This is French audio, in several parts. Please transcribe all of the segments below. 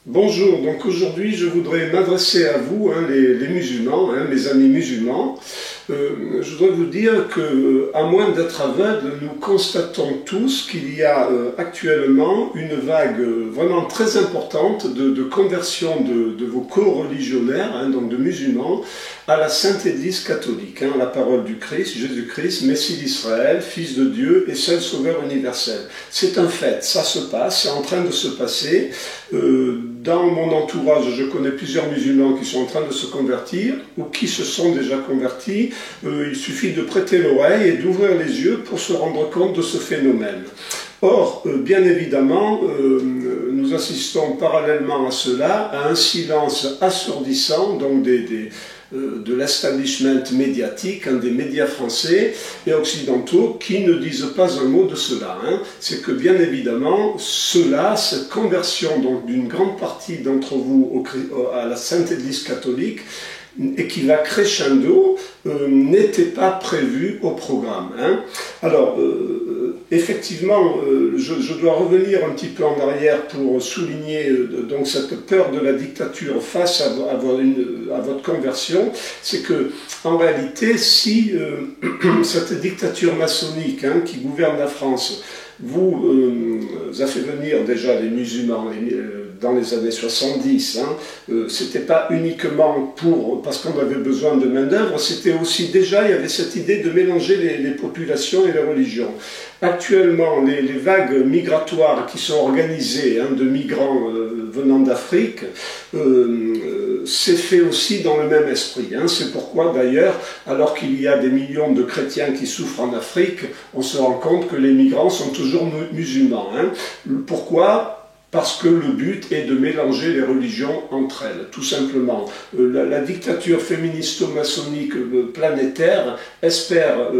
Bonjour, donc aujourd'hui je voudrais m'adresser à vous, les musulmans, mes amis musulmans. Je voudrais vous dire que, à moins d'être aveugles, nous constatons tous qu'il y a actuellement une vague vraiment très importante de conversion de vos co-religionnaires, donc de musulmans, à la Sainte Église catholique, la parole du Christ, Jésus-Christ, Messie d'Israël, Fils de Dieu et seul Sauveur universel. C'est un fait, ça se passe, c'est en train de se passer. Dans mon entourage, je connais plusieurs musulmans qui sont en train de se convertir ou qui se sont déjà convertis. Il suffit de prêter l'oreille et d'ouvrir les yeux pour se rendre compte de ce phénomène. Or, bien évidemment, nous assistons parallèlement à cela à un silence assourdissant donc de l'establishment médiatique, des médias français et occidentaux qui ne disent pas un mot de cela. C'est que bien évidemment, cette conversion d'une grande partie d'entre vous à la Sainte Église catholique, et qui va crescendo, n'était pas prévu au programme. Alors, effectivement, je dois revenir un petit peu en arrière pour souligner donc cette peur de la dictature face à votre conversion. C'est que, en réalité, si cette dictature maçonnique qui gouverne la France vous a fait venir déjà les musulmans dans les années 70, c'était pas uniquement parce qu'on avait besoin de main-d'œuvre, c'était aussi déjà, il y avait cette idée de mélanger les populations et les religions. Actuellement, les vagues migratoires qui sont organisées de migrants venant d'Afrique, c'est fait aussi dans le même esprit. C'est pourquoi d'ailleurs, alors qu'il y a des millions de chrétiens qui souffrent en Afrique, on se rend compte que les migrants sont toujours musulmans. Pourquoi ? Parce que le but est de mélanger les religions entre elles, tout simplement. La dictature féministo-maçonnique planétaire espère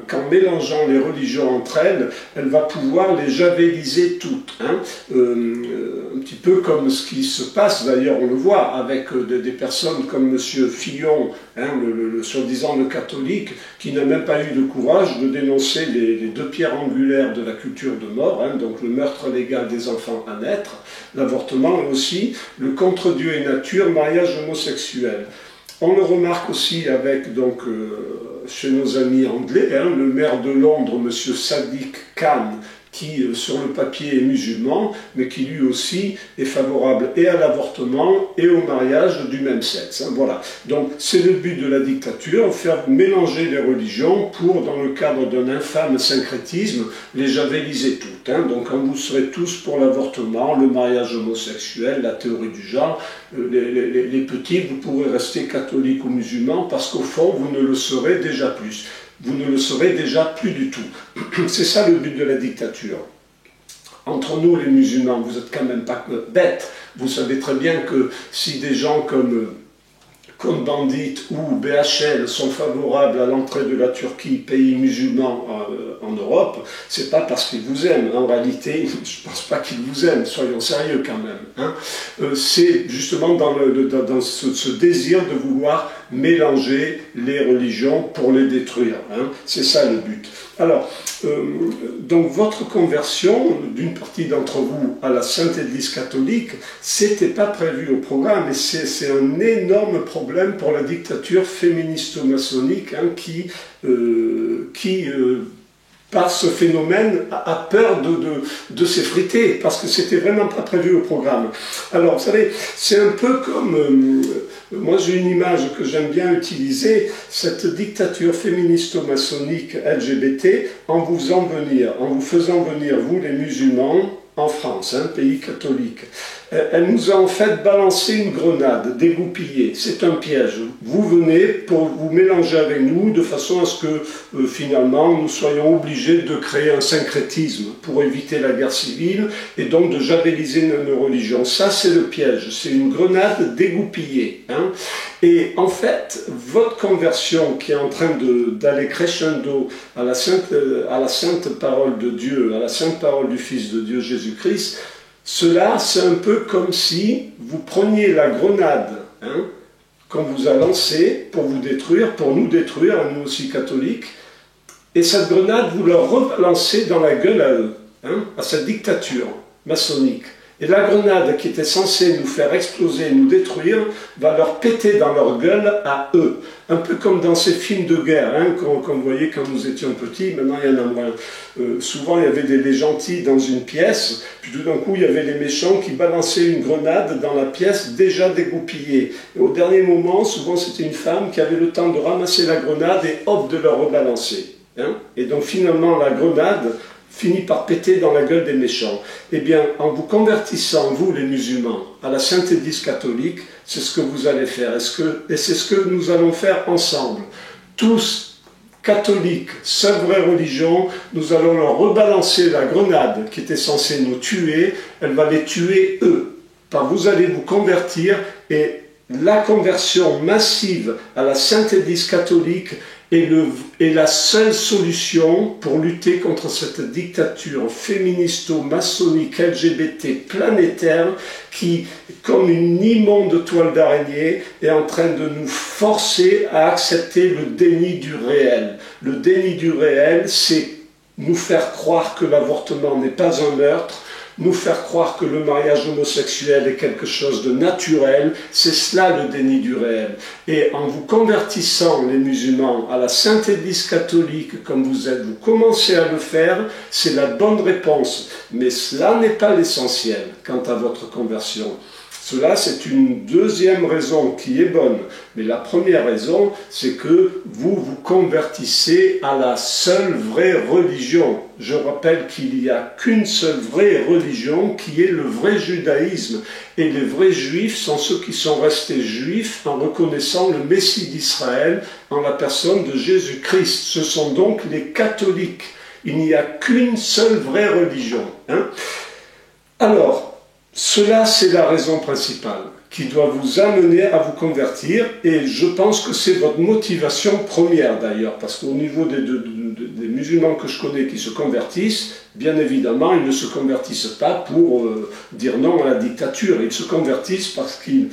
qu'en mélangeant les religions entre elles, elle va pouvoir les javeliser toutes. Un petit peu comme ce qui se passe, d'ailleurs on le voit, avec des personnes comme M. Fillon, soi-disant le catholique, qui n'a même pas eu le courage de dénoncer les deux pierres angulaires de la culture de mort, donc le meurtre légal des enfants à naître, l'avortement et aussi le contre Dieu et nature, mariage homosexuel. On le remarque aussi avec, chez nos amis anglais, le maire de Londres, M. Sadiq Khan, qui sur le papier est musulman, mais qui lui aussi est favorable et à l'avortement et au mariage du même sexe. Voilà. Donc c'est le but de la dictature, faire mélanger les religions pour, dans le cadre d'un infâme syncrétisme, les javeliser toutes. Donc quand vous serez tous pour l'avortement, le mariage homosexuel, la théorie du genre, les petits, vous pourrez rester catholiques ou musulmans parce qu'au fond, vous ne le serez déjà plus. Vous ne le serez déjà plus du tout. C'est ça le but de la dictature. Entre nous les musulmans, vous n'êtes quand même pas bêtes. Vous savez très bien que si des gens comme Cohn-Bendit ou BHL sont favorables à l'entrée de la Turquie, pays musulman en Europe, c'est pas parce qu'ils vous aiment. En réalité, je pense pas qu'ils vous aiment, soyons sérieux quand même. C'est justement dans ce désir de vouloir mélanger les religions pour les détruire. C'est ça le but. Alors, donc votre conversion d'une partie d'entre vous à la Sainte Église catholique, c'était pas prévu au programme, et c'est un énorme problème pour la dictature féministo-maçonnique qui par ce phénomène, a peur de s'effriter, parce que c'était vraiment pas prévu au programme. Alors, vous savez, c'est un peu comme, moi j'ai une image que j'aime bien utiliser, cette dictature féministo-maçonnique LGBT, en vous faisant venir, vous les musulmans, en France, pays catholique. Elle nous a en fait balancé une grenade, dégoupillée. C'est un piège. Vous venez pour vous mélanger avec nous de façon à ce que finalement nous soyons obligés de créer un syncrétisme pour éviter la guerre civile et donc de javeliser nos religions. Ça c'est le piège, c'est une grenade dégoupillée. Et en fait, votre conversion qui est en train d'aller crescendo à la sainte parole de Dieu, à la sainte parole du Fils de Dieu Jésus-Christ, cela, c'est un peu comme si vous preniez la grenade qu'on vous a lancée pour vous détruire, pour nous détruire, nous aussi catholiques, et cette grenade, vous leur relancez dans la gueule à eux, à cette dictature maçonnique. Et la grenade qui était censée nous faire exploser, nous détruire, va leur péter dans leur gueule à eux. Un peu comme dans ces films de guerre, hein, qu'on voyait quand nous étions petits, maintenant il y en a moins. Souvent il y avait les gentils dans une pièce, puis tout d'un coup il y avait les méchants qui balançaient une grenade dans la pièce déjà dégoupillée. Et au dernier moment, souvent c'était une femme qui avait le temps de ramasser la grenade et hop, de la rebalancer. Hein. Et donc finalement la grenade finit par péter dans la gueule des méchants. Eh bien, en vous convertissant, vous les musulmans, à la Sainte Église catholique, c'est ce que vous allez faire. Et c'est ce que nous allons faire ensemble. Tous catholiques, seule vraie religion, nous allons leur rebalancer la grenade qui était censée nous tuer, elle va les tuer eux. Vous allez vous convertir et la conversion massive à la Sainte Église catholique est la seule solution pour lutter contre cette dictature féministo-maçonnique LGBT planétaire qui, comme une immonde toile d'araignée, est en train de nous forcer à accepter le déni du réel. Le déni du réel, c'est nous faire croire que l'avortement n'est pas un meurtre, nous faire croire que le mariage homosexuel est quelque chose de naturel, c'est cela le déni du réel. Et en vous convertissant, les musulmans, à la Sainte Église catholique, comme vous êtes, vous commencez à le faire, c'est la bonne réponse. Mais cela n'est pas l'essentiel quant à votre conversion. Cela, c'est une deuxième raison qui est bonne. Mais la première raison, c'est que vous vous convertissez à la seule vraie religion. Je rappelle qu'il n'y a qu'une seule vraie religion qui est le vrai judaïsme. Et les vrais juifs sont ceux qui sont restés juifs en reconnaissant le Messie d'Israël en la personne de Jésus-Christ. Ce sont donc les catholiques. Il n'y a qu'une seule vraie religion. Hein. Alors, cela, c'est la raison principale qui doit vous amener à vous convertir, et je pense que c'est votre motivation première d'ailleurs, parce qu'au niveau des musulmans que je connais qui se convertissent, bien évidemment, ils ne se convertissent pas pour dire non à la dictature, ils se convertissent parce qu'ils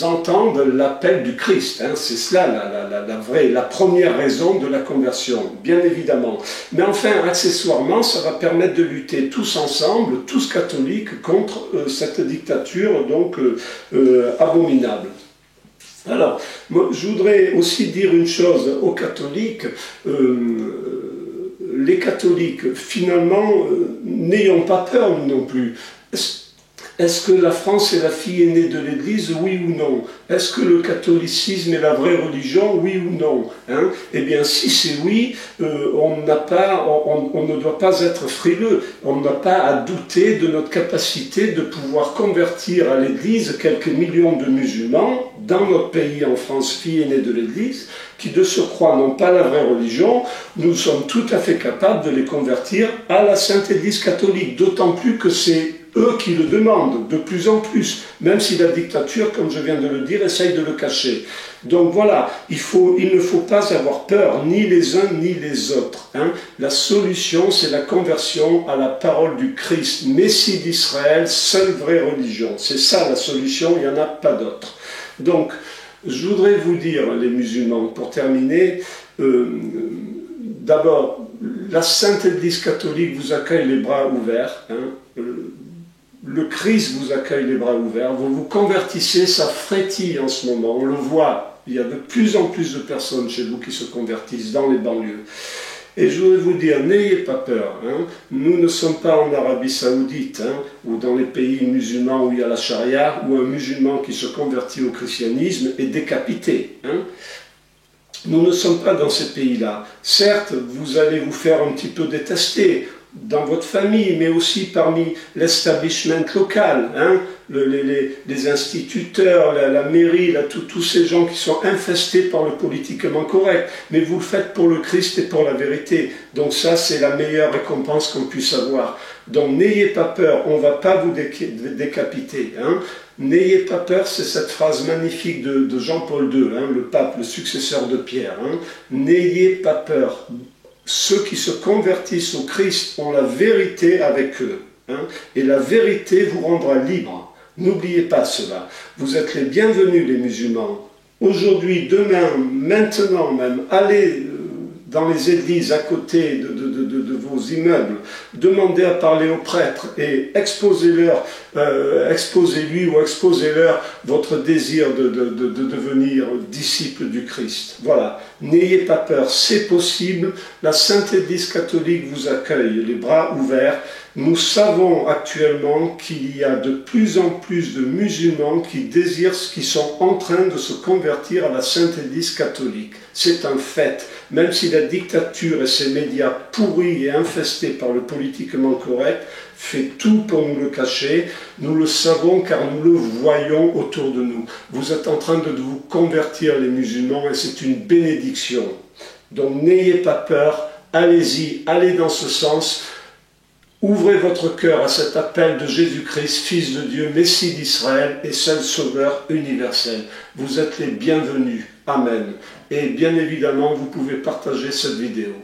entendent l'appel du Christ. Hein. C'est cela la première raison de la conversion, bien évidemment. Mais enfin, accessoirement, ça va permettre de lutter tous ensemble, tous catholiques, contre cette dictature donc abominable. Alors, moi, je voudrais aussi dire une chose aux catholiques. Les catholiques, finalement, n'ayons pas peur nous non plus. Est-ce que la France est la fille aînée de l'Église, oui ou non? Est-ce que le catholicisme est la vraie religion, oui ou non? Hein? Eh bien, si c'est oui, on ne doit pas être frileux, on n'a pas à douter de notre capacité de pouvoir convertir à l'Église quelques millions de musulmans dans notre pays, en France, fille aînée de l'Église, qui de surcroît n'ont pas la vraie religion. Nous sommes tout à fait capables de les convertir à la Sainte Église catholique, d'autant plus que c'est eux qui le demandent de plus en plus, même si la dictature, comme je viens de le dire, essaye de le cacher. Donc voilà, il ne faut pas avoir peur, ni les uns ni les autres. Hein. La solution, c'est la conversion à la parole du Christ, Messie d'Israël, seule vraie religion. C'est ça la solution, il n'y en a pas d'autre. Donc, je voudrais vous dire, les musulmans, pour terminer, d'abord, la Sainte Église catholique vous accueille les bras ouverts. Hein. Le Christ vous accueille les bras ouverts, vous vous convertissez, ça frétille en ce moment, on le voit, il y a de plus en plus de personnes chez vous qui se convertissent dans les banlieues. Et je voudrais vous dire, n'ayez pas peur, hein. Nous ne sommes pas en Arabie Saoudite, hein, ou dans les pays musulmans où il y a la charia, où un musulman qui se convertit au christianisme est décapité. Hein. Nous ne sommes pas dans ces pays-là. Certes, vous allez vous faire un petit peu détester, dans votre famille, mais aussi parmi l'establishment local, hein, les instituteurs, la mairie, tous ces gens qui sont infestés par le politiquement correct. Mais vous le faites pour le Christ et pour la vérité. Donc ça, c'est la meilleure récompense qu'on puisse avoir. Donc n'ayez pas peur, on ne va pas vous décapiter. Hein. N'ayez pas peur, c'est cette phrase magnifique de Jean-Paul II, hein, le pape, le successeur de Pierre. Hein. N'ayez pas peur. Ceux qui se convertissent au Christ ont la vérité avec eux. Hein, et la vérité vous rendra libre. N'oubliez pas cela. Vous êtes les bienvenus, les musulmans. Aujourd'hui, demain, maintenant même, allez dans les églises à côté de vos immeubles, demandez à parler aux prêtres et exposez-leur, exposez-lui ou exposez-leur votre désir de devenir disciple du Christ. Voilà, n'ayez pas peur, c'est possible, la Sainte Église catholique vous accueille, les bras ouverts. Nous savons actuellement qu'il y a de plus en plus de musulmans qui sont en train de se convertir à la Sainte Église catholique. C'est un fait. Même si la dictature et ses médias pourris et infestés par le politiquement correct fait tout pour nous le cacher, nous le savons car nous le voyons autour de nous. Vous êtes en train de vous convertir les musulmans et c'est une bénédiction. Donc n'ayez pas peur, allez-y, allez dans ce sens. Ouvrez votre cœur à cet appel de Jésus-Christ, Fils de Dieu, Messie d'Israël et seul Sauveur universel. Vous êtes les bienvenus. Amen. Et bien évidemment, vous pouvez partager cette vidéo.